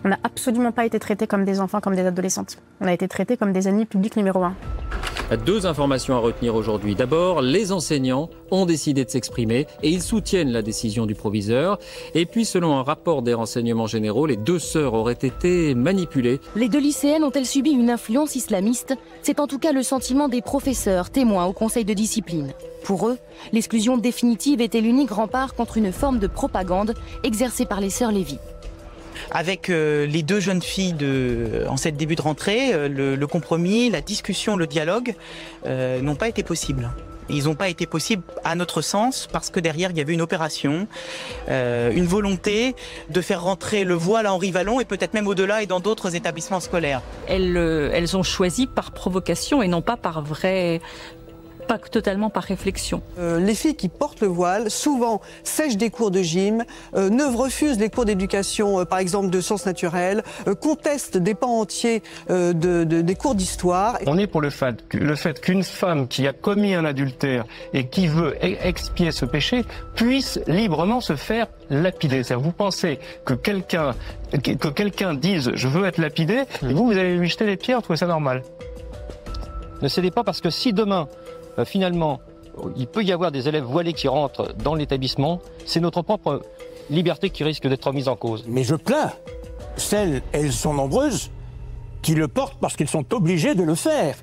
On n'a absolument pas été traités comme des enfants, comme des adolescentes. On a été traités comme des ennemis publics numéro 1. Deux informations à retenir aujourd'hui. D'abord, les enseignants ont décidé de s'exprimer et ils soutiennent la décision du proviseur. Et puis, selon un rapport des renseignements généraux, les deux sœurs auraient été manipulées. Les deux lycéennes ont-elles subi une influence islamiste? C'est en tout cas le sentiment des professeurs, témoins au conseil de discipline. Pour eux, l'exclusion définitive était l'unique rempart contre une forme de propagande exercée par les sœurs Lévy. Avec les deux jeunes filles en cette début de rentrée, le compromis, la discussion, le dialogue n'ont pas été possibles. Ils n'ont pas été possibles à notre sens parce que derrière il y avait une opération, une volonté de faire rentrer le voile à Henri Vallon et peut-être même au-delà et dans d'autres établissements scolaires. Elles ont choisi par provocation et non pas par pas totalement par réflexion. Les filles qui portent le voile, souvent, sèchent des cours de gym, ne refusent les cours d'éducation, par exemple de sciences naturelles, contestent des pans entiers des cours d'histoire. On est pour le fait qu'une femme qui a commis un adultère et qui veut expier ce péché puisse librement se faire lapider. C'est-à-dire, vous pensez que quelqu'un dise « je veux être lapidé » et vous allez lui jeter des pierres, vous trouvez ça normal? Ne cédez pas parce que si demain, finalement, il peut y avoir des élèves voilés qui rentrent dans l'établissement, c'est notre propre liberté qui risque d'être mise en cause. Mais je plains celles, elles sont nombreuses, qui le portent parce qu'elles sont obligées de le faire.